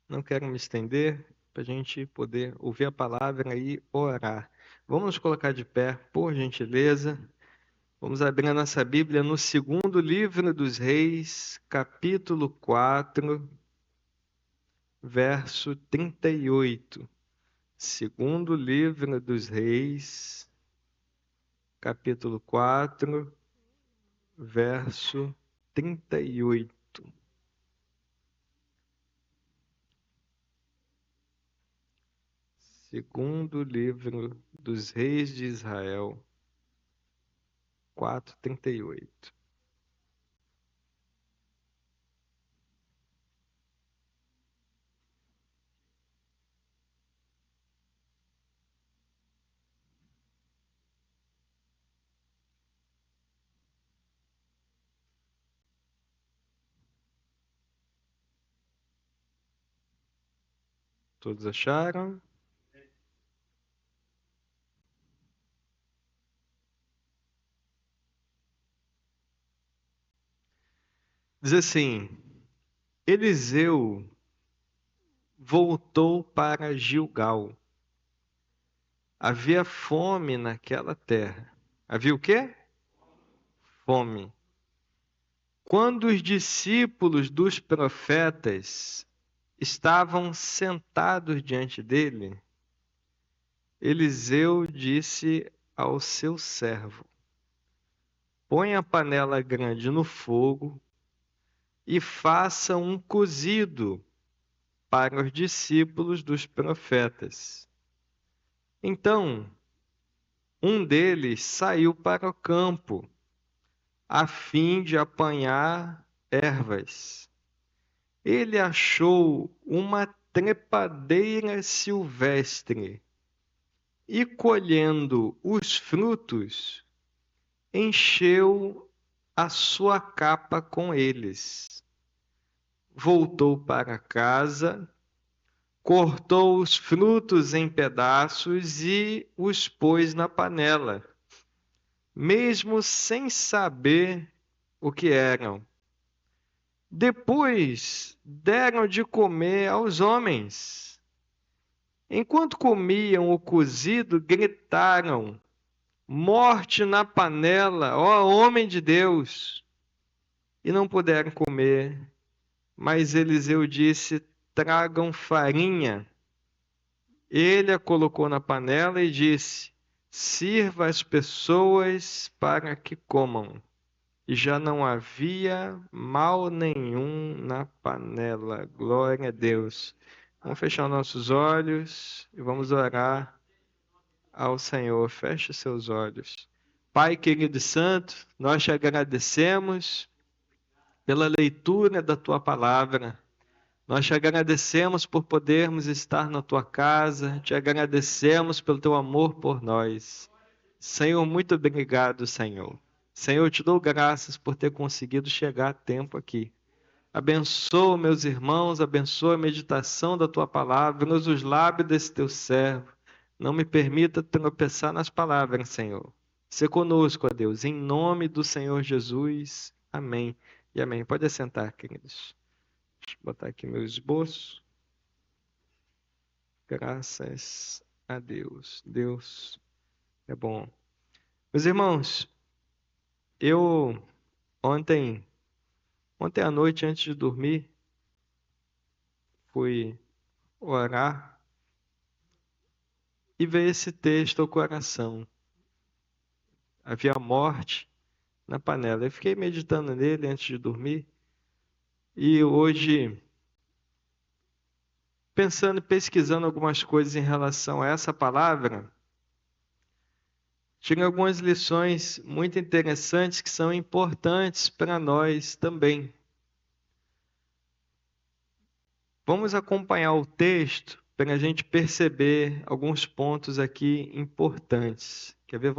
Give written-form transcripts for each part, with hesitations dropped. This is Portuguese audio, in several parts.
Não quero me estender para a gente poder ouvir a palavra e orar. Vamos nos colocar de pé, por gentileza. Vamos abrir a nossa Bíblia no segundo livro dos Reis, capítulo 4, verso 38. Segundo livro dos Reis, capítulo 4, verso 38. Segundo livro dos Reis de Israel, 4:38. Todos acharam? Diz assim: Eliseu voltou para Gilgal. Havia fome naquela terra. Havia o quê? Fome. Quando os discípulos dos profetas estavam sentados diante dele, Eliseu disse ao seu servo: Põe a panela grande no fogo e faça um cozido para os discípulos dos profetas. Então, um deles saiu para o campo, a fim de apanhar ervas. Ele achou uma trepadeira silvestre e, colhendo os frutos, encheu a sua capa com eles. Voltou para casa, cortou os frutos em pedaços e os pôs na panela, mesmo sem saber o que eram. Depois deram de comer aos homens. Enquanto comiam o cozido, gritaram: Morte na panela, ó homem de Deus! E não puderam comer. Mas Eliseu disse: Tragam farinha. Ele a colocou na panela e disse: Sirva as pessoas para que comam. E já não havia mal nenhum na panela. Glória a Deus. Vamos fechar nossos olhos e vamos orar ao Senhor. Feche seus olhos. Pai querido e santo, nós te agradecemos pela leitura da tua palavra. Nós te agradecemos por podermos estar na tua casa, te agradecemos pelo teu amor por nós. Senhor, muito obrigado, Senhor. Senhor, eu te dou graças por ter conseguido chegar a tempo aqui. Abençoa meus irmãos, abençoa a meditação da tua palavra, usa os lábios desse teu servo. Não me permita tropeçar nas palavras, Senhor. Se conosco, ó Deus, em nome do Senhor Jesus. Amém e amém. Pode assentar, queridos. Deixa eu botar aqui meu esboço. Graças a Deus. Deus é bom. Meus irmãos, eu ontem à noite, antes de dormir, fui orar e veio esse texto ao coração. Havia morte na panela. Eu fiquei meditando nele antes de dormir e hoje, pensando e pesquisando algumas coisas em relação a essa palavra, tirei algumas lições muito interessantes que são importantes para nós também. Vamos acompanhar o texto para a gente perceber alguns pontos aqui importantes. Quer ver?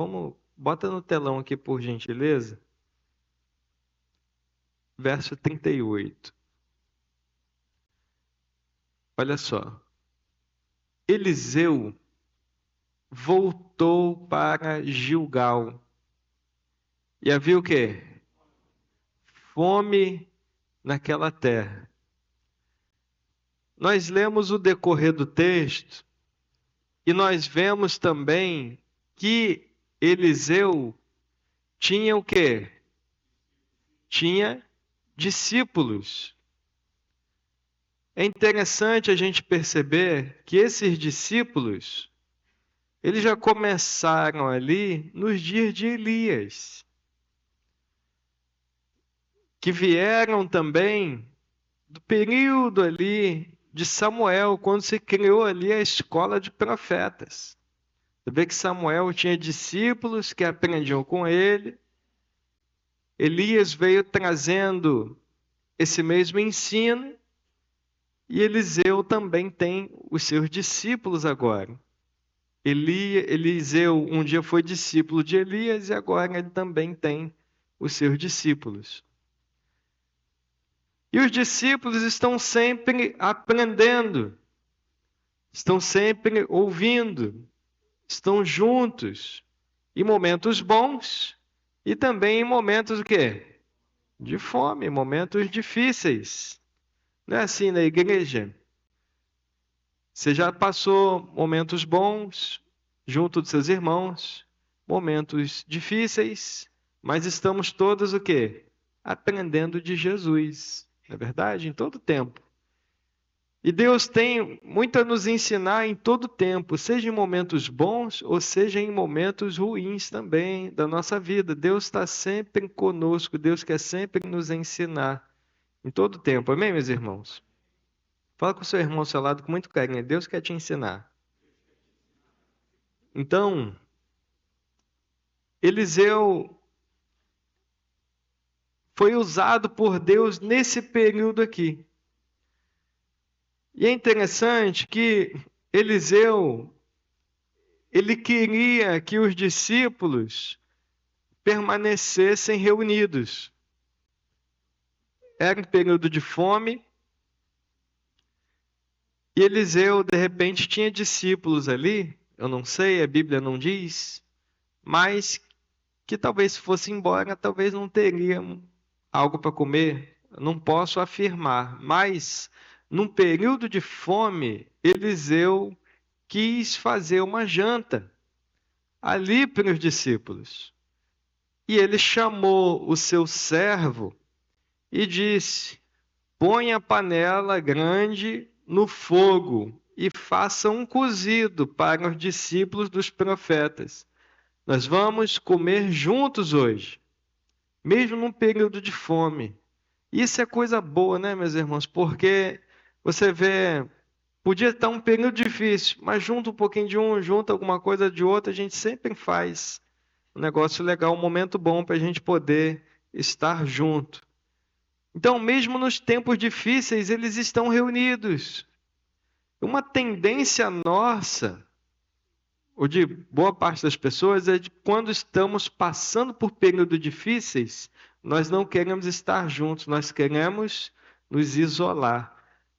Bota no telão aqui, por gentileza. Verso 38. Olha só. Eliseu voltou para Gilgal. E havia o quê? Fome naquela terra. nós lemos o decorrer do texto e nós vemos também que Eliseu tinha o quê? Tinha discípulos. É interessante a gente perceber que esses discípulos, eles já começaram ali nos dias de Elias, que vieram também do período ali de Samuel, quando se criou ali a escola de profetas. Você vê que Samuel tinha discípulos que aprendiam com ele. Elias veio trazendo esse mesmo ensino e Eliseu também tem os seus discípulos agora. Eliseu um dia foi discípulo de Elias e agora ele também tem os seus discípulos. E os discípulos estão sempre aprendendo, estão sempre ouvindo, estão juntos, em momentos bons e também em momentos o quê? De fome, momentos difíceis. Não é assim na igreja? Você já passou momentos bons junto dos seus irmãos, momentos difíceis, mas estamos todos o quê? Aprendendo de Jesus. Não é verdade? Em todo tempo. E Deus tem muito a nos ensinar em todo tempo, seja em momentos bons ou seja em momentos ruins também da nossa vida. Deus está sempre conosco, Deus quer sempre nos ensinar em todo tempo. Amém, meus irmãos? Fala com o seu irmão ao seu lado com muito carinho. Deus quer te ensinar. Então, Eliseu foi usado por Deus nesse período aqui. E é interessante que Eliseu, ele queria que os discípulos permanecessem reunidos. Era um período de fome, e Eliseu, de repente, tinha discípulos ali, eu não sei, a Bíblia não diz, mas que talvez se fosse embora, talvez não teriam algo para comer. Eu não posso afirmar, mas num período de fome, Eliseu quis fazer uma janta ali para os discípulos. E ele chamou o seu servo e disse: põe a panela grande no fogo e faça um cozido para os discípulos dos profetas. Nós vamos comer juntos hoje, mesmo num período de fome. Isso é coisa boa, né, meus irmãos? Porque você vê, podia estar um período difícil, mas junta um pouquinho de um, junta alguma coisa de outro, a gente sempre faz um negócio legal, um momento bom para a gente poder estar junto. Então, mesmo nos tempos difíceis, eles estão reunidos. Uma tendência nossa, ou de boa parte das pessoas, é de quando estamos passando por períodos difíceis, nós não queremos estar juntos, nós queremos nos isolar.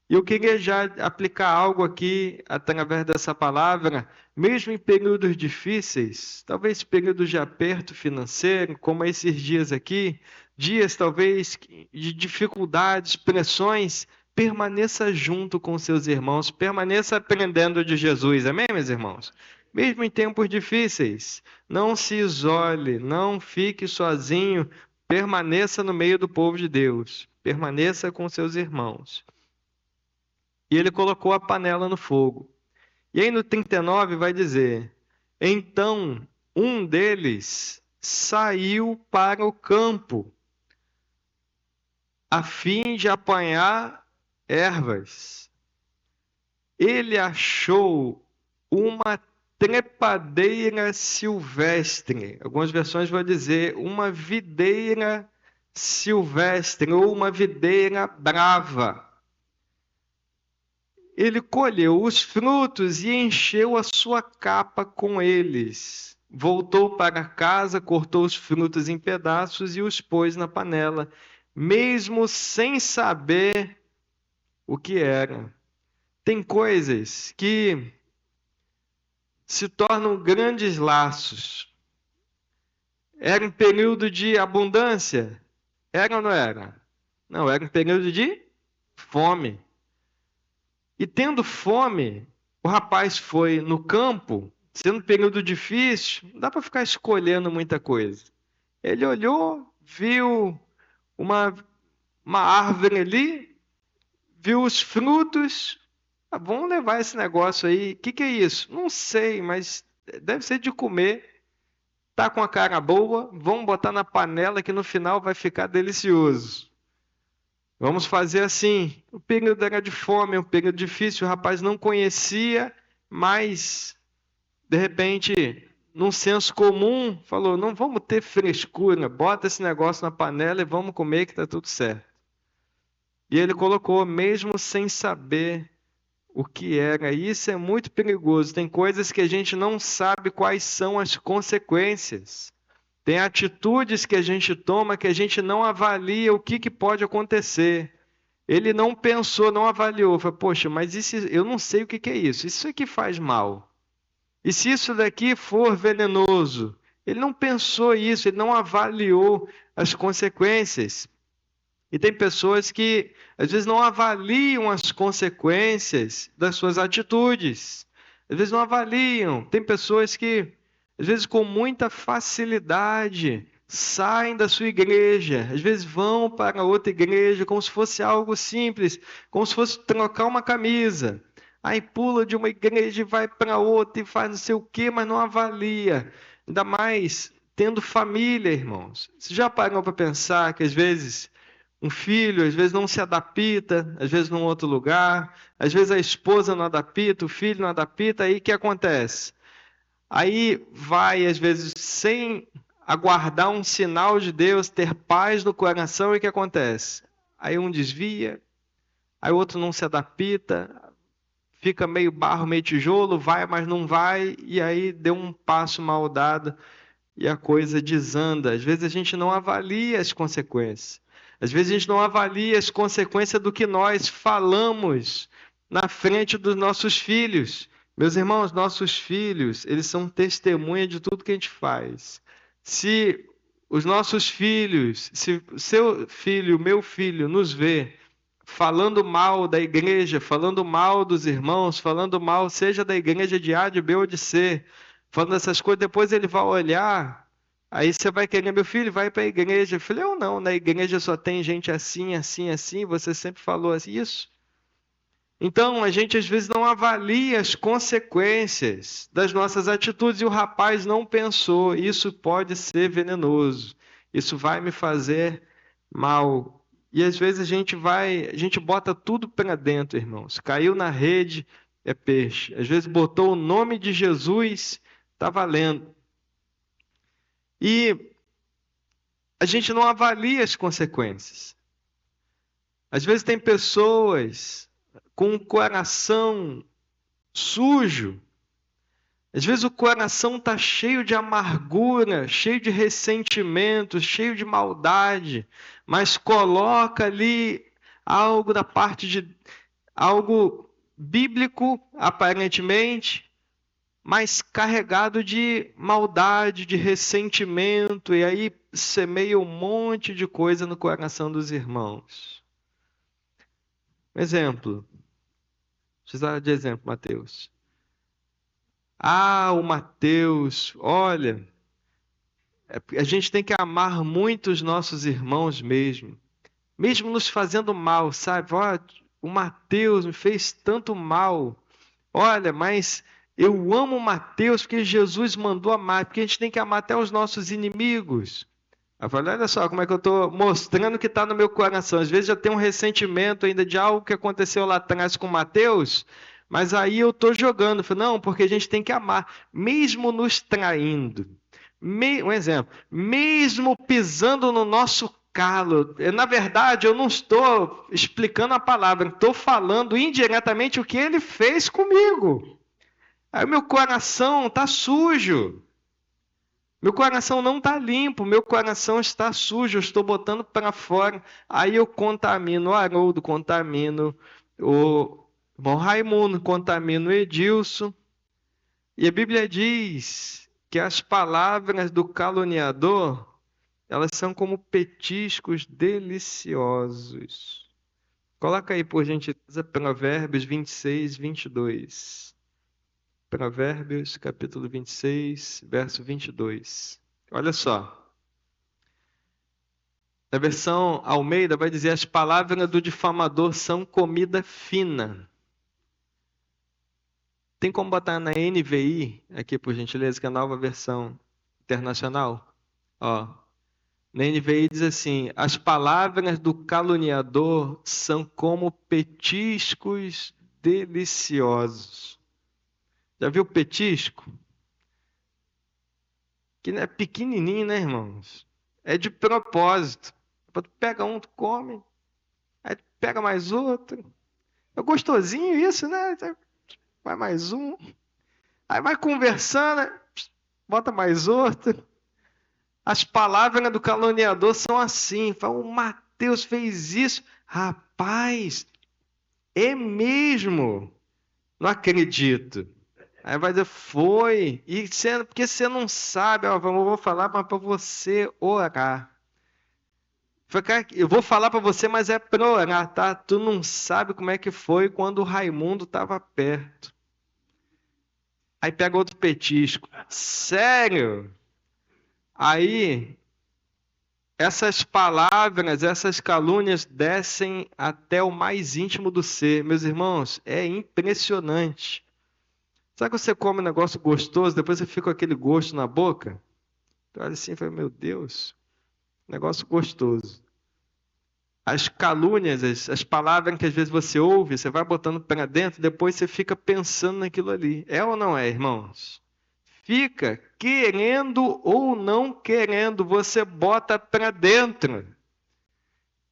E eu queria já aplicar algo aqui, através dessa palavra, mesmo em períodos difíceis, talvez períodos de aperto financeiro, como esses dias aqui, dias talvez de dificuldades, pressões, permaneça junto com seus irmãos, permaneça aprendendo de Jesus, amém, meus irmãos? Mesmo em tempos difíceis, não se isole, não fique sozinho, permaneça no meio do povo de Deus, permaneça com seus irmãos. E ele colocou a panela no fogo. E aí no 39 vai dizer: então um deles saiu para o campo, a fim de apanhar ervas. Ele achou uma trepadeira silvestre. Algumas versões vão dizer uma videira silvestre ou uma videira brava. Ele colheu os frutos e encheu a sua capa com eles. Voltou para casa, cortou os frutos em pedaços e os pôs na panela, mesmo sem saber o que era. Tem coisas que se tornam grandes laços. Era um período de abundância? Era ou não era? Não, era um período de fome. E tendo fome, o rapaz foi no campo, sendo um período difícil, não dá para ficar escolhendo muita coisa. Ele olhou, viu uma, uma árvore ali, viu os frutos. Ah, vamos levar esse negócio aí. O que é isso? Não sei, mas deve ser de comer. Tá com a cara boa, vamos botar na panela que no final vai ficar delicioso. Vamos fazer assim. O período era de fome, um período difícil, o rapaz não conhecia, mas de repente, num senso comum, falou: não vamos ter frescura, bota esse negócio na panela e vamos comer que está tudo certo. E ele colocou, mesmo sem saber o que era. E isso é muito perigoso. Tem coisas que a gente não sabe quais são as consequências. Tem atitudes que a gente toma que a gente não avalia o que pode acontecer. Ele não pensou, não avaliou. Falou, poxa, mas isso, eu não sei o que é isso. Isso aqui faz mal. E se isso daqui for venenoso? Ele não pensou isso, ele não avaliou as consequências. E tem pessoas que às vezes não avaliam as consequências das suas atitudes. Às vezes não avaliam. Tem pessoas que, às vezes, com muita facilidade, saem da sua igreja. Às vezes vão para outra igreja como se fosse algo simples, como se fosse trocar uma camisa. Aí pula de uma igreja e vai para outra e faz não sei o quê, mas não avalia. Ainda mais tendo família, irmãos. Você já parou para pensar que às vezes um filho, às vezes, não se adapta, às vezes num outro lugar, às vezes a esposa não adapta, o filho não adapta, aí o que acontece? Aí vai, às vezes, sem aguardar um sinal de Deus, ter paz no coração, e o que acontece? Aí um desvia, aí o outro não se adapta, fica meio barro, meio tijolo, vai, mas não vai, e aí deu um passo mal dado e a coisa desanda. Às vezes a gente não avalia as consequências. Às vezes a gente não avalia as consequências do que nós falamos na frente dos nossos filhos. Meus irmãos, nossos filhos, eles são testemunha de tudo que a gente faz. Se os nossos filhos, se o seu filho, o meu filho, nos vê falando mal da igreja, falando mal dos irmãos, falando mal, seja da igreja de A, de B ou de C, falando essas coisas, depois ele vai olhar, aí você vai querer, meu filho, vai para a igreja. Eu falei, eu não, na igreja só tem gente assim, assim, assim, você sempre falou isso. Então, a gente às vezes não avalia as consequências das nossas atitudes e o rapaz não pensou, isso pode ser venenoso, isso vai me fazer mal. E às vezes a gente bota tudo para dentro, irmãos. Caiu na rede, é peixe. Às vezes botou o nome de Jesus, está valendo. E a gente não avalia as consequências. Às vezes tem pessoas com o coração sujo. Às vezes o coração está cheio de amargura, cheio de ressentimento, cheio de maldade, mas coloca ali algo da parte de algo bíblico, aparentemente, mas carregado de maldade, de ressentimento, e aí semeia um monte de coisa no coração dos irmãos. Um exemplo. Precisa de exemplo, Mateus. Ah, o Mateus, olha, a gente tem que amar muito os nossos irmãos mesmo nos fazendo mal, sabe? Ó, o Mateus me fez tanto mal. Olha, mas eu amo o Mateus porque Jesus mandou amar, porque a gente tem que amar até os nossos inimigos. Eu falei, olha só como é que eu estou mostrando que está no meu coração. Às vezes eu tenho um ressentimento ainda de algo que aconteceu lá atrás com Mateus, mas aí eu estou jogando. Eu falei, não, porque a gente tem que amar, mesmo nos traindo. Um exemplo, mesmo pisando no nosso calo. Na verdade, eu não estou explicando a palavra, estou falando indiretamente o que ele fez comigo. Aí meu coração está sujo. Meu coração não está limpo, meu coração está sujo, eu estou botando para fora. Aí eu contamino o Haroldo, contamino o irmão Raimundo, contamino o Edilson. E a Bíblia diz que as palavras do caluniador, elas são como petiscos deliciosos. Coloca aí, por gentileza, Provérbios 26, 22. Provérbios, capítulo 26, verso 22. Olha só. Na versão Almeida vai dizer: as palavras do difamador são comida fina. Tem como botar na NVI, aqui por gentileza, que é a nova versão internacional? Ó, na NVI diz assim: as palavras do caluniador são como petiscos deliciosos. Já viu petisco? Que não é pequenininho, né, irmãos? É de propósito. Tu pega um, tu come, aí tu pega mais outro. É gostosinho isso, né? Vai mais um. Aí vai conversando, bota mais outro. As palavras do caluniador são assim. Fala, o Mateus fez isso. Rapaz, é mesmo? Não acredito. Aí vai dizer, foi. E porque você não sabe, ó, eu vou falar para você orar. Eu vou falar para você, mas é para orar, tá? Tu não sabe como é que foi quando o Raimundo estava perto. Aí pega outro petisco. Sério? Aí, essas palavras, essas calúnias descem até o mais íntimo do ser. Meus irmãos, é impressionante. Sabe que você come um negócio gostoso, depois você fica com aquele gosto na boca? Tu olha assim e fala, meu Deus, negócio gostoso. As calúnias, as palavras que às vezes você ouve, você vai botando para dentro, depois você fica pensando naquilo ali. É ou não é, irmãos? Fica querendo ou não querendo, você bota para dentro.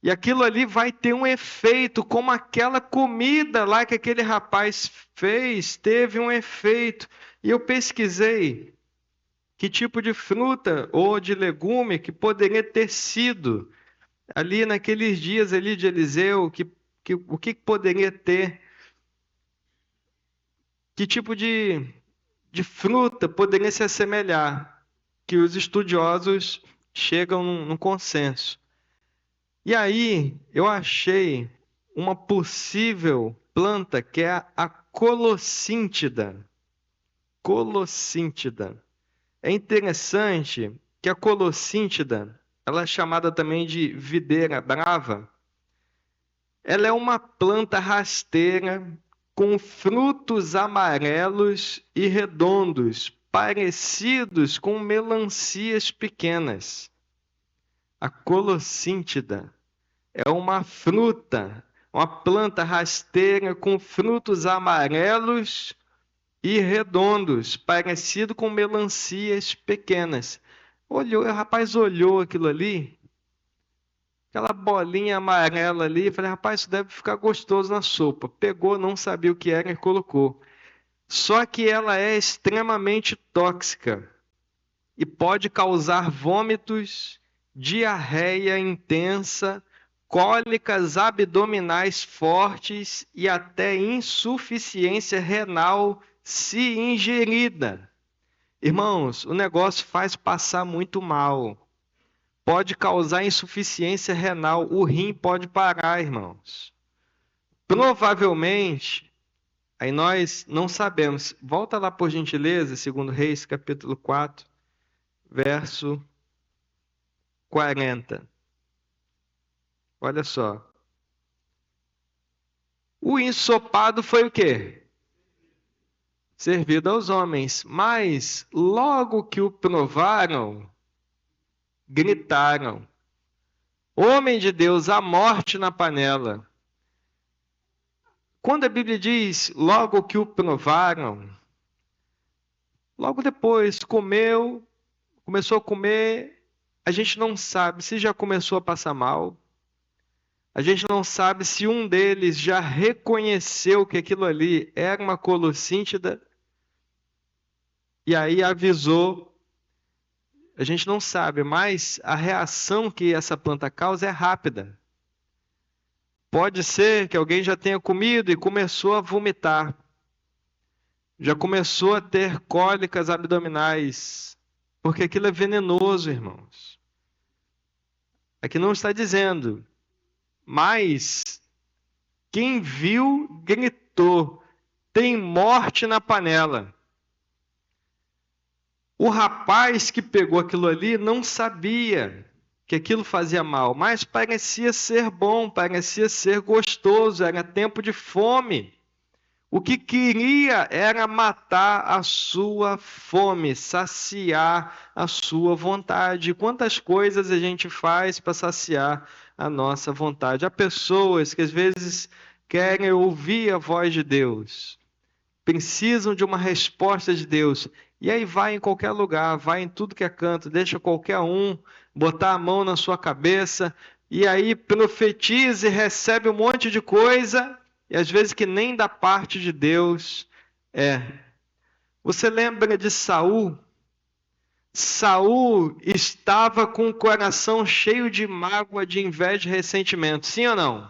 E aquilo ali vai ter um efeito, como aquela comida lá que aquele rapaz fez, teve um efeito. E eu pesquisei que tipo de fruta ou de legume que poderia ter sido ali naqueles dias ali de Eliseu, o que poderia ter, que tipo de fruta poderia se assemelhar, que os estudiosos chegam num consenso. E aí eu achei uma possível planta que é a colossíntida. Colossíntida. É interessante que a colossíntida, ela é chamada também de videira brava. Ela é uma planta rasteira com frutos amarelos e redondos, parecidos com melancias pequenas. A colossíntida é uma fruta, uma planta rasteira com frutos amarelos e redondos, parecido com melancias pequenas. Olhou, o rapaz olhou aquilo ali, aquela bolinha amarela ali, falei, rapaz, isso deve ficar gostoso na sopa. Pegou, não sabia o que era e colocou. Só que ela é extremamente tóxica e pode causar vômitos, diarreia intensa, cólicas abdominais fortes e até insuficiência renal se ingerida. Irmãos, o negócio faz passar muito mal. Pode causar insuficiência renal, o rim pode parar, irmãos. Provavelmente, aí nós não sabemos. Volta lá por gentileza, segundo Reis, capítulo 4, verso 40. Olha só. O ensopado foi o quê? Servido aos homens. Mas, logo que o provaram, gritaram: homem de Deus, a morte na panela. Quando a Bíblia diz logo que o provaram, logo depois comeu, começou a comer, a gente não sabe se já começou a passar mal. A gente não sabe se um deles já reconheceu que aquilo ali era uma colossíntida e aí avisou. A gente não sabe, mas a reação que essa planta causa é rápida. Pode ser que alguém já tenha comido e começou a vomitar. Já começou a ter cólicas abdominais. Porque aquilo é venenoso, irmãos. Aqui não está dizendo, mas Quem viu, gritou: tem morte na panela. O rapaz que pegou aquilo ali não sabia que aquilo fazia mal, mas parecia ser bom, parecia ser gostoso, era tempo de fome. O que queria era matar a sua fome, saciar a sua vontade. Quantas coisas a gente faz para saciar a nossa vontade? Há pessoas que às vezes querem ouvir a voz de Deus, precisam de uma resposta de Deus, e aí vai em qualquer lugar, vai em tudo que é canto, deixa qualquer um botar a mão na sua cabeça, e aí profetiza e recebe um monte de coisa, e às vezes que nem da parte de Deus é. Você lembra de Saul? Saul estava com o coração cheio de mágoa, de inveja e ressentimento, sim ou não?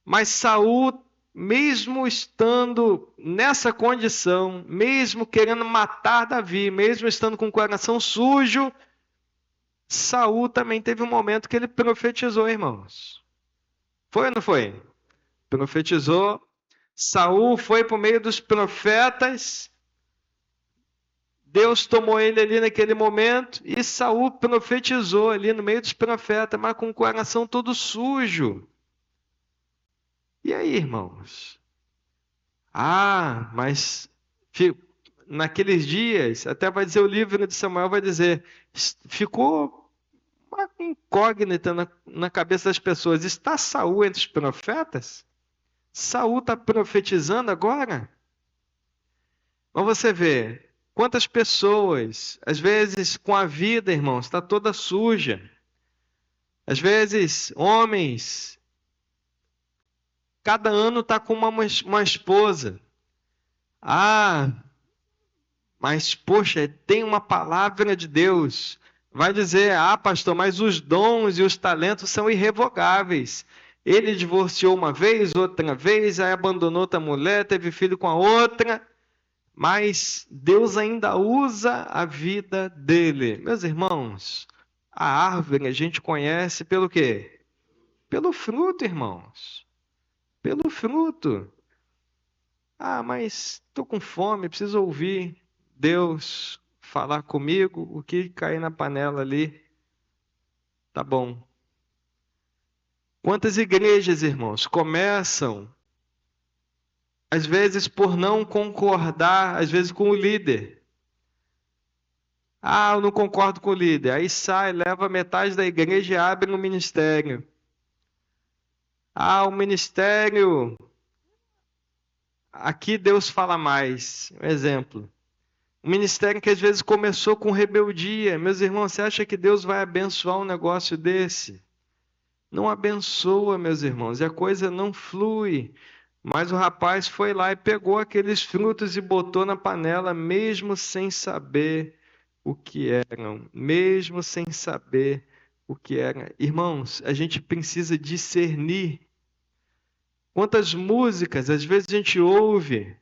Mas Saul, mesmo estando nessa condição, mesmo querendo matar Davi, mesmo estando com o coração sujo, Saul também teve um momento que ele profetizou, irmãos. Foi ou não foi? Profetizou. Saul foi por meio dos profetas. Deus tomou ele ali naquele momento e Saul profetizou ali no meio dos profetas, mas com o coração todo sujo. E aí, irmãos? Ah, mas naqueles dias, até vai dizer o livro de Samuel, vai dizer, ficou uma incógnita na cabeça das pessoas. Está Saul entre os profetas? Saul está profetizando agora? Mas você vê, quantas pessoas, às vezes com a vida, irmãos, está toda suja. Às vezes, homens, cada ano está com uma esposa. Ah, mas, poxa, tem uma palavra de Deus. Vai dizer, ah, pastor, mas os dons e os talentos são irrevogáveis. Ele divorciou uma vez, outra vez, aí abandonou outra mulher, teve filho com a outra, mas Deus ainda usa a vida dele. Meus irmãos, a árvore a gente conhece pelo quê? Pelo fruto, irmãos. Pelo fruto. Ah, mas estou com fome, preciso ouvir Deus falar comigo, o que cair na panela ali, tá bom. Quantas igrejas, irmãos, começam, às vezes por não concordar, às vezes com o líder. Ah, eu não concordo com o líder. Aí sai, leva metade da igreja e abre um ministério. Ah, o ministério, aqui Deus fala mais. Um exemplo. Um ministério que às vezes começou com rebeldia. Meus irmãos, você acha que Deus vai abençoar um negócio desse? Não abençoa, meus irmãos, e a coisa não flui. Mas o rapaz foi lá e pegou aqueles frutos e botou na panela, mesmo sem saber o que eram. Mesmo sem saber o que eram. Irmãos, a gente precisa discernir. Quantas músicas às vezes a gente ouve?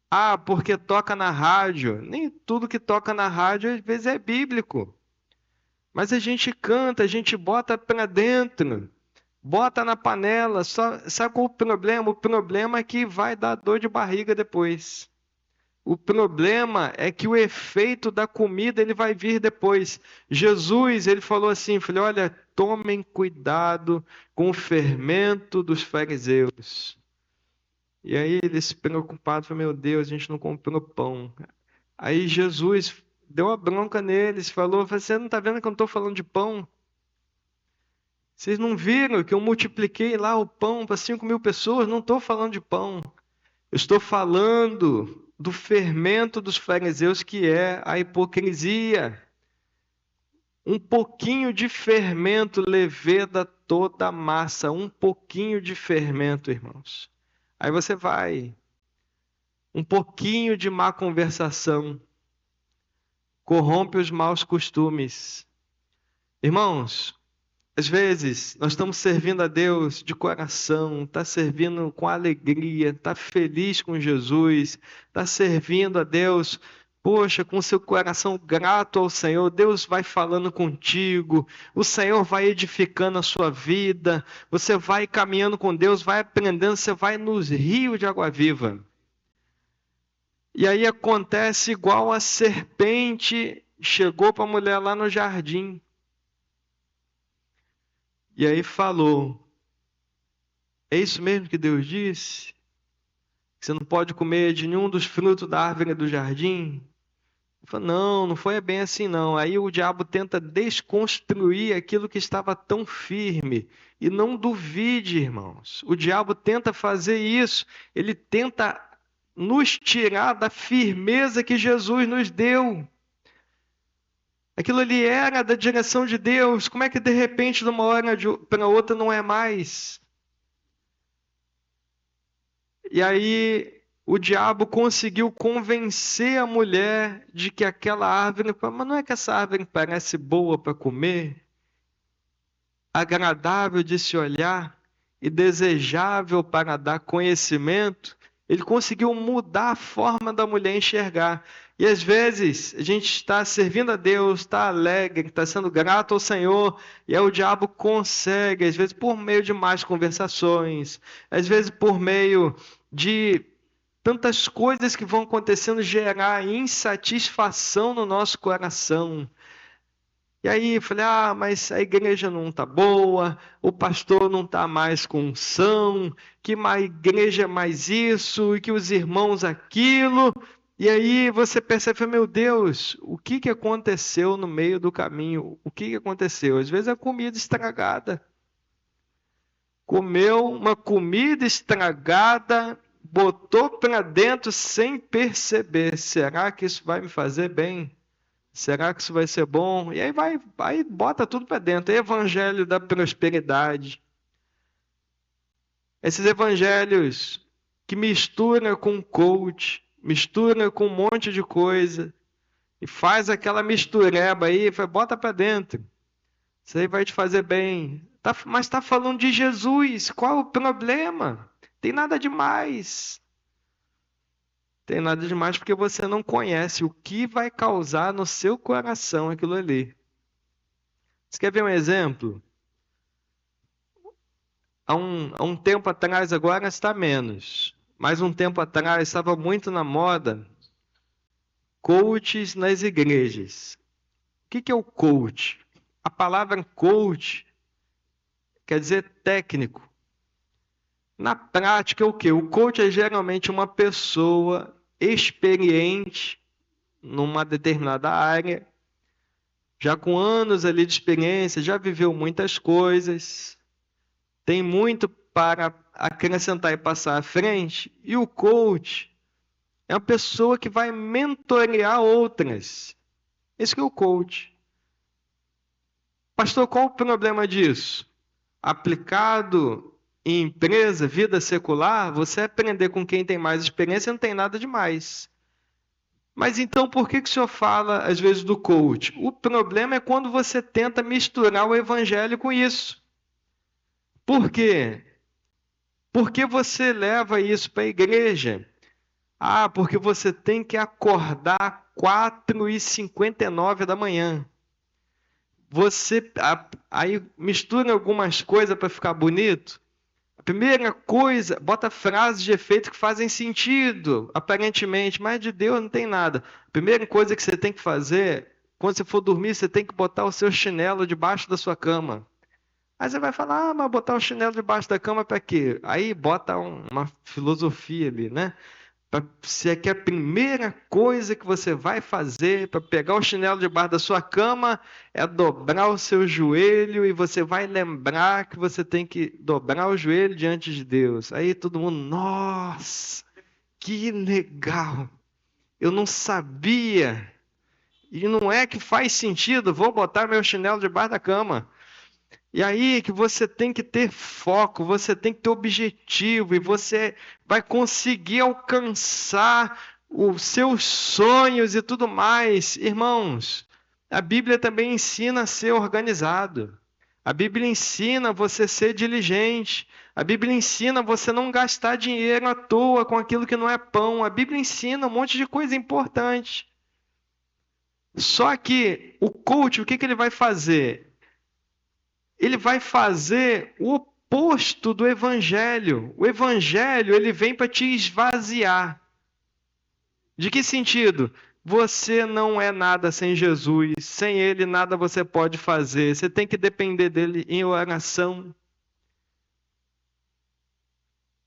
Ah, porque toca na rádio. Nem tudo que toca na rádio às vezes é bíblico. Mas a gente canta, a gente bota para dentro, bota na panela. Sabe qual o problema? O problema é que vai dar dor de barriga depois. O problema é que o efeito da comida ele vai vir depois. Jesus, ele falou assim, falou, olha, tomem cuidado com o fermento dos fariseus. E aí eles preocupados, falaram, meu Deus, a gente não comprou pão. Aí Jesus deu a bronca neles, falou, você não está vendo que eu não estou falando de pão? Vocês não viram que eu multipliquei lá o pão para 5.000 pessoas? Não estou falando de pão. Eu estou falando do fermento dos fariseus, que é a hipocrisia. Um pouquinho de fermento leveda toda a massa. Um pouquinho de fermento, irmãos. Aí você vai. Um pouquinho de má conversação corrompe os maus costumes. Irmãos, às vezes nós estamos servindo a Deus de coração, está servindo com alegria, está feliz com Jesus, está servindo a Deus poxa, com seu coração grato ao Senhor, Deus vai falando contigo, o Senhor vai edificando a sua vida, você vai caminhando com Deus, vai aprendendo, você vai nos rios de água viva. E aí acontece igual a serpente chegou para a mulher lá no jardim. E aí falou: é isso mesmo que Deus disse? Que você não pode comer de nenhum dos frutos da árvore do jardim? Ele falou: não, não foi bem assim não. Aí o diabo tenta desconstruir aquilo que estava tão firme. E não duvide, irmãos. O diabo tenta fazer isso. Ele tenta nos tirar da firmeza que Jesus nos deu. Aquilo ali era da direção de Deus. Como é que de repente, de uma hora para outra, não é mais? E aí o diabo conseguiu convencer a mulher de que aquela árvore, mas não é que essa árvore parece boa para comer, agradável de se olhar e desejável para dar conhecimento? Ele conseguiu mudar a forma da mulher enxergar. E às vezes a gente está servindo a Deus, está alegre, está sendo grato ao Senhor, e aí o diabo consegue, às vezes por meio de más conversações, às vezes por meio de tantas coisas que vão acontecendo, gerar insatisfação no nosso coração. E aí eu falei: mas a igreja não está boa, o pastor não está mais com unção, que a igreja é mais isso, e que os irmãos aquilo. E aí você percebe: meu Deus, o que aconteceu no meio do caminho? O que aconteceu? Às vezes é comida estragada. Comeu uma comida estragada, botou para dentro sem perceber. Será que isso vai me fazer bem? Será que isso vai ser bom? E aí bota tudo para dentro. Evangelho da prosperidade. Esses evangelhos que misturam com coach, misturam com um monte de coisa, e faz aquela mistureba aí, bota para dentro. Isso aí vai te fazer bem. Mas está falando de Jesus. Qual o problema? Tem nada demais. Tem nada demais porque você não conhece o que vai causar no seu coração aquilo ali. Você quer ver um exemplo? Há um tempo atrás, agora está menos, mas um tempo atrás estava muito na moda coaches nas igrejas. O que é o coach? A palavra coach quer dizer técnico. Na prática é o quê? O coach é geralmente uma pessoa experiente numa determinada área, já com anos ali de experiência, já viveu muitas coisas, tem muito para acrescentar e passar à frente. E o coach é uma pessoa que vai mentorear outras. Esse que é o coach. Pastor, qual o problema disso? Aplicado em empresa, vida secular, você aprender com quem tem mais experiência não tem nada demais. Mas então por que o senhor fala às vezes do coach? O problema é quando você tenta misturar o evangelho com isso. Por quê? Porque você leva isso para a igreja? Porque você tem que acordar 4h59 da manhã. Você aí mistura algumas coisas para ficar bonito. A primeira coisa, bota frases de efeito que fazem sentido, aparentemente, mas de Deus não tem nada. A primeira coisa que você tem que fazer, quando você for dormir, você tem que botar o seu chinelo debaixo da sua cama. Aí você vai falar: mas botar o chinelo debaixo da cama para quê? Aí bota uma filosofia ali, né? Se é que a primeira coisa que você vai fazer para pegar o chinelo debaixo da sua cama é dobrar o seu joelho, e você vai lembrar que você tem que dobrar o joelho diante de Deus. Aí todo mundo: nossa, que legal! Eu não sabia. E não é que faz sentido, vou botar meu chinelo debaixo da cama. E aí que você tem que ter foco, você tem que ter objetivo, e você vai conseguir alcançar os seus sonhos e tudo mais. Irmãos, a Bíblia também ensina a ser organizado. A Bíblia ensina você a ser diligente. A Bíblia ensina você não gastar dinheiro à toa com aquilo que não é pão. A Bíblia ensina um monte de coisa importante. Só que o coach, o que que ele vai fazer? Ele vai fazer o oposto do evangelho. O evangelho, ele vem para te esvaziar. De que sentido? Você não é nada sem Jesus. Sem ele nada você pode fazer. Você tem que depender dele em oração.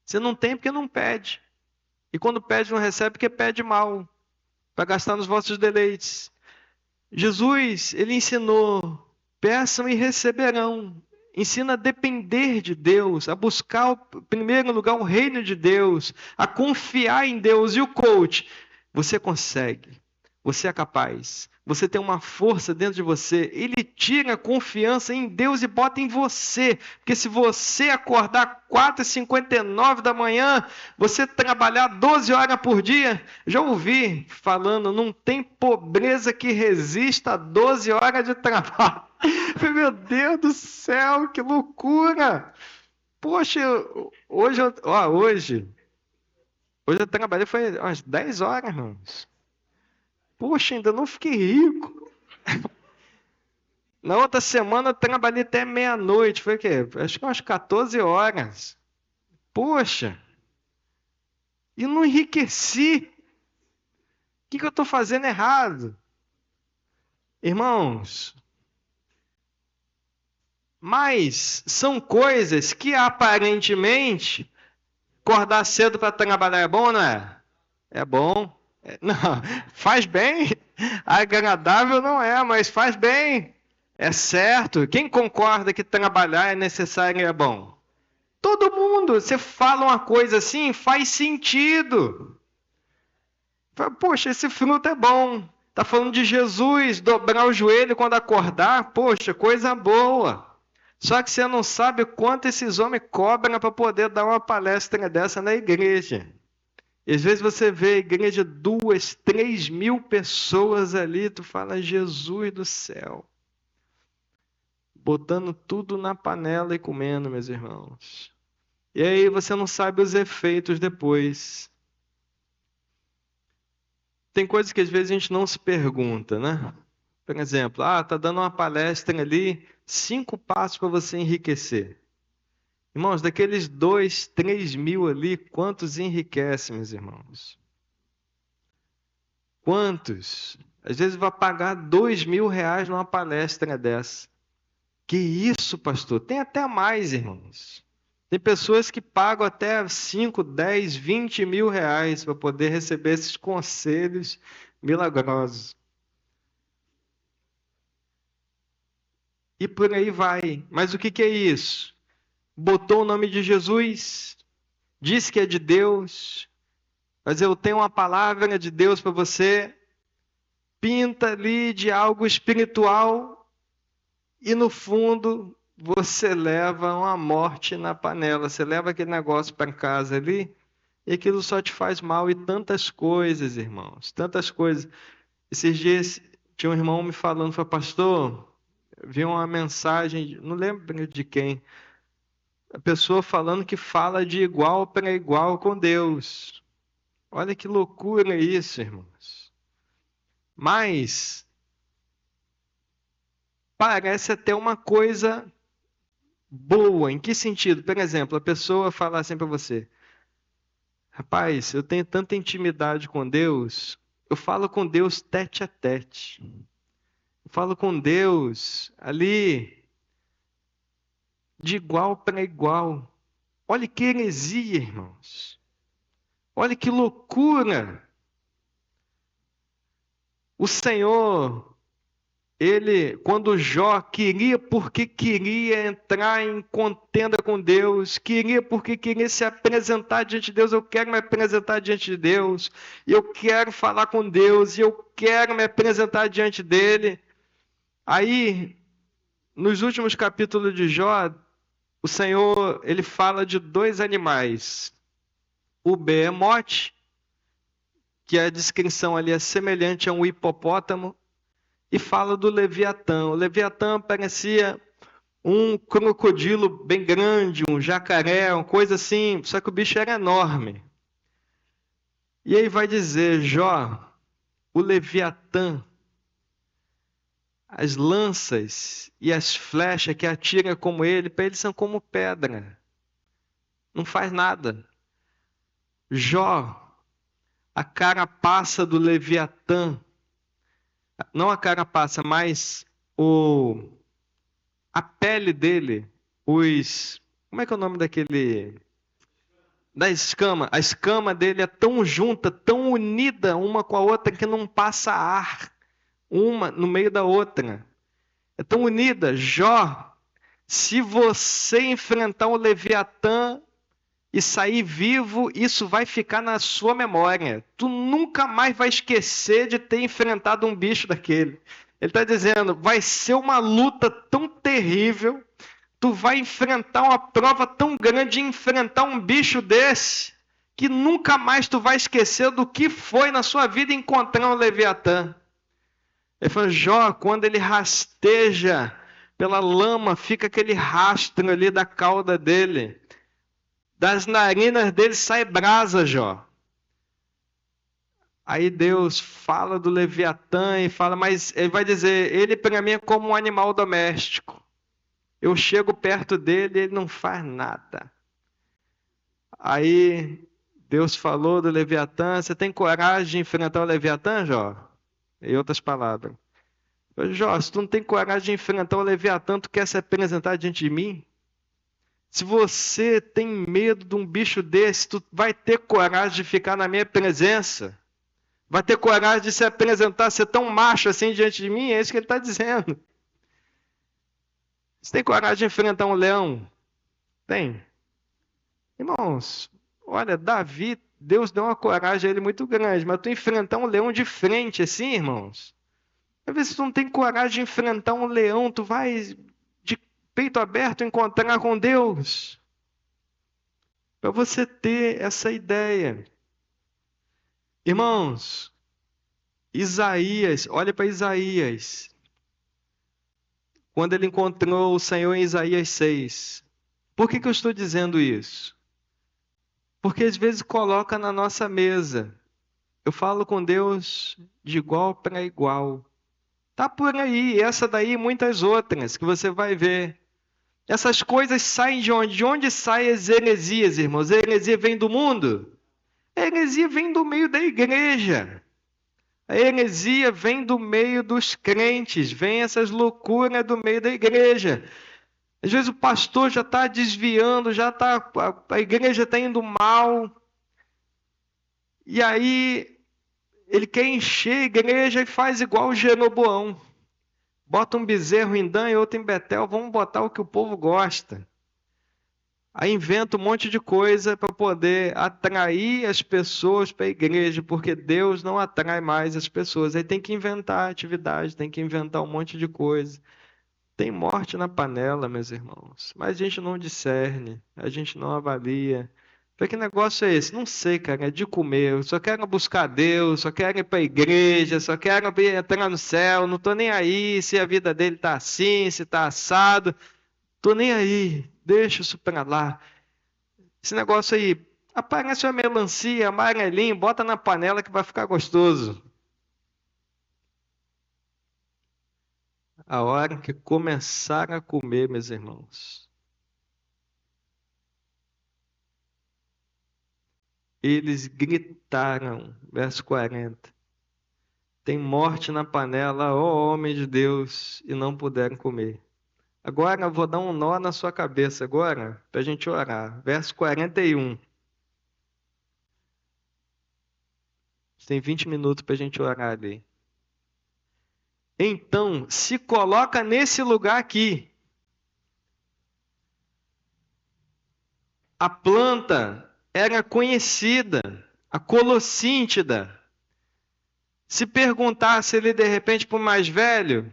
Você não tem porque não pede. E quando pede, não recebe porque pede mal, para gastar nos vossos deleites. Jesus, ele ensinou: peçam e receberão. Ensina a depender de Deus, a buscar, em primeiro lugar, o reino de Deus, a confiar em Deus. E o coach? Você consegue, você é capaz, você tem uma força dentro de você. Ele tira a confiança em Deus e bota em você. Porque se você acordar 4h59 da manhã, você trabalhar 12 horas por dia, já ouvi falando, não tem pobreza que resista a 12 horas de trabalho. Meu Deus do céu, que loucura! Poxa, hoje eu trabalhei foi umas 10 horas, irmãos. Poxa, ainda não fiquei rico. Na outra semana eu trabalhei até meia-noite. Foi o quê? Acho que umas 14 horas. Poxa, e não enriqueci. O que eu estou fazendo errado? Irmãos, mas são coisas que aparentemente acordar cedo para trabalhar é bom, não é? É bom. Não, faz bem. Agradável não é, mas faz bem. É certo. Quem concorda que trabalhar é necessário e é bom? Todo mundo. Você fala uma coisa assim, faz sentido. Poxa, esse fruto é bom. Está falando de Jesus, dobrar o joelho quando acordar. Poxa, coisa boa. Só que você não sabe quanto esses homens cobram para poder dar uma palestra dessa na igreja. E às vezes você vê a igreja 2, 3 mil pessoas ali, tu fala, Jesus do céu. Botando tudo na panela e comendo, meus irmãos. E aí você não sabe os efeitos depois. Tem coisas que às vezes a gente não se pergunta, né? Por exemplo, tá dando uma palestra ali, 5 passos para você enriquecer. Irmãos, daqueles 2, 3 mil ali, quantos enriquecem, meus irmãos? Quantos? Às vezes vai pagar R$ 2.000 numa palestra dessa. Que isso, pastor? Tem até mais, irmãos. Tem pessoas que pagam até 5, 10, 20 mil reais para poder receber esses conselhos milagrosos. E por aí vai. Mas o que é isso? Botou o nome de Jesus, disse que é de Deus, mas eu tenho uma palavra de Deus para você, pinta ali de algo espiritual e no fundo você leva uma morte na panela. Você leva aquele negócio para casa ali e aquilo só te faz mal. E tantas coisas, irmãos, tantas coisas. Esses dias tinha um irmão me falando, falou, pastor, vi uma mensagem, não lembro de quem, a pessoa falando que fala de igual para igual com Deus. Olha que loucura isso, irmãos. Mas parece até uma coisa boa. Em que sentido? Por exemplo, a pessoa fala assim para você: rapaz, eu tenho tanta intimidade com Deus, eu falo com Deus tete a tete. Eu falo com Deus ali de igual para igual. Olha que heresia, irmãos. Olha que loucura. O Senhor, quando Jó queria porque queria entrar em contenda com Deus, queria porque queria se apresentar diante de Deus, eu quero me apresentar diante de Deus, eu quero falar com Deus, e eu quero me apresentar diante dele. Aí, nos últimos capítulos de Jó, o Senhor, ele fala de 2 animais. O behemote, que a descrição ali é semelhante a um hipopótamo, e fala do Leviatã. O Leviatã parecia um crocodilo bem grande, um jacaré, uma coisa assim, só que o bicho era enorme. E aí vai dizer, Jó, o Leviatã, As lanças e as flechas que atira como ele, para ele são como pedra. Não faz nada. Jó, a carapaça do Leviatã, não a carapaça, mas a pele dele, como é que é o nome daquele? Da escama. A escama dele é tão junta, tão unida uma com a outra que não passa ar, uma no meio da outra. É tão unida. Jó, se você enfrentar o Leviatã e sair vivo, isso vai ficar na sua memória. Tu nunca mais vai esquecer de ter enfrentado um bicho daquele. Ele está dizendo, vai ser uma luta tão terrível, tu vai enfrentar uma prova tão grande, enfrentar um bicho desse, que nunca mais tu vai esquecer do que foi na sua vida encontrar um Leviatã. Ele falou, Jó, quando ele rasteja pela lama, fica aquele rastro ali da cauda dele. Das narinas dele sai brasa, Jó. Aí Deus fala do Leviatã e fala, mas ele vai dizer, ele para mim é como um animal doméstico. Eu chego perto dele e ele não faz nada. Aí Deus falou do Leviatã, você tem coragem de enfrentar o Leviatã, Jó? Em outras palavras. Jó, se tu não tem coragem de enfrentar o Leviatã, tu quer se apresentar diante de mim? Se você tem medo de um bicho desse, tu vai ter coragem de ficar na minha presença? Vai ter coragem de se apresentar, ser tão macho assim diante de mim? É isso que ele está dizendo. Você tem coragem de enfrentar um leão? Tem. Irmãos, olha, Davi, Deus deu uma coragem a ele muito grande, mas tu enfrentar um leão de frente assim, irmãos? Às vezes tu não tem coragem de enfrentar um leão, tu vai de peito aberto encontrar com Deus. Para você ter essa ideia. Irmãos, Isaías, olha para Isaías. Quando ele encontrou o Senhor em Isaías 6. Por que eu estou dizendo isso? Porque às vezes coloca na nossa mesa. Eu falo com Deus de igual para igual. Tá por aí, essa daí e muitas outras que você vai ver. Essas coisas saem de onde? De onde saem as heresias, irmãos? A heresia vem do mundo? A heresia vem do meio da igreja. A heresia vem do meio dos crentes, vem essas loucuras do meio da igreja. Às vezes o pastor já está desviando, a igreja está indo mal. E aí ele quer encher a igreja e faz igual o Jeroboão. Bota um bezerro em Dan e outro em Betel, vamos botar o que o povo gosta. Aí inventa um monte de coisa para poder atrair as pessoas para a igreja, porque Deus não atrai mais as pessoas. Aí tem que inventar atividade, tem que inventar um monte de coisa. Tem morte na panela, meus irmãos. Mas a gente não discerne, a gente não avalia. Que negócio é esse? Não sei, cara, é de comer. Eu só quero buscar Deus, só quero ir para a igreja, só quero entrar no céu. Não estou nem aí se a vida dele está assim, se está assado. Estou nem aí. Deixa isso para lá. Esse negócio aí, aparece uma melancia amarelinha, bota na panela que vai ficar gostoso. A hora que começar a comer, meus irmãos, eles gritaram, verso 40. Tem morte na panela, ó homem de Deus, e não puderam comer. Agora eu vou dar um nó na sua cabeça agora, para a gente orar. Verso 41. Tem 20 minutos para a gente orar ali. Então, se coloca nesse lugar aqui. A planta era conhecida, a colossíntida. Se perguntasse ele de repente para o mais velho,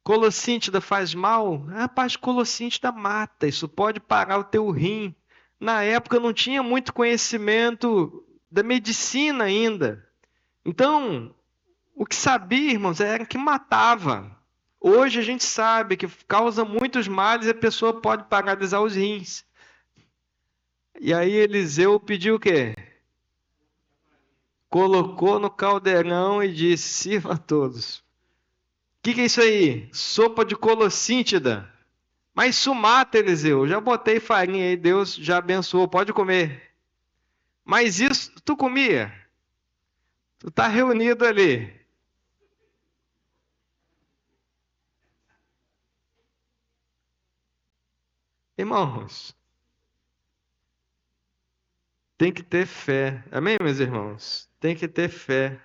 colossíntida faz mal? Rapaz, colossíntida mata, isso pode parar o teu rim. Na época não tinha muito conhecimento da medicina ainda. Então, o que sabia, irmãos, era que matava. Hoje a gente sabe que causa muitos males e a pessoa pode paralisar os rins. E aí Eliseu pediu o quê? Colocou no caldeirão e disse, sirva a todos. Que é isso aí? Sopa de colossíntida. Mas isso mata, Eliseu. Já botei farinha aí, Deus já abençoou, pode comer. Mas isso tu comia? Tu tá reunido ali. Irmãos, tem que ter fé. Amém, meus irmãos? Tem que ter fé.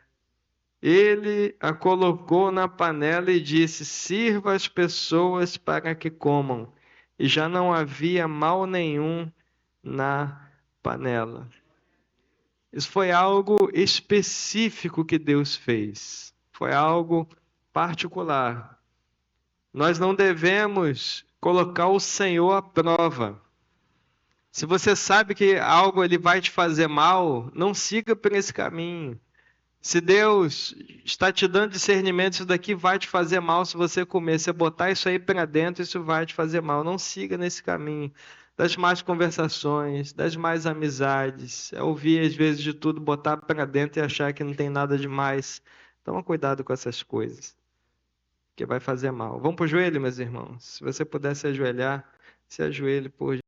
Ele a colocou na panela e disse: Sirva as pessoas para que comam. E já não havia mal nenhum na panela. Isso foi algo específico que Deus fez. Foi algo particular. Nós não devemos colocar o Senhor à prova. Se você sabe que algo ele vai te fazer mal, não siga por esse caminho. Se Deus está te dando discernimento, isso daqui vai te fazer mal se você comer. Se botar isso aí para dentro, isso vai te fazer mal. Não siga nesse caminho das más conversações, das más amizades. É ouvir às vezes de tudo, botar para dentro e achar que não tem nada demais. Toma cuidado com essas coisas, que vai fazer mal. Vamos para o joelho, meus irmãos. Se você puder se ajoelhar, se ajoelhe por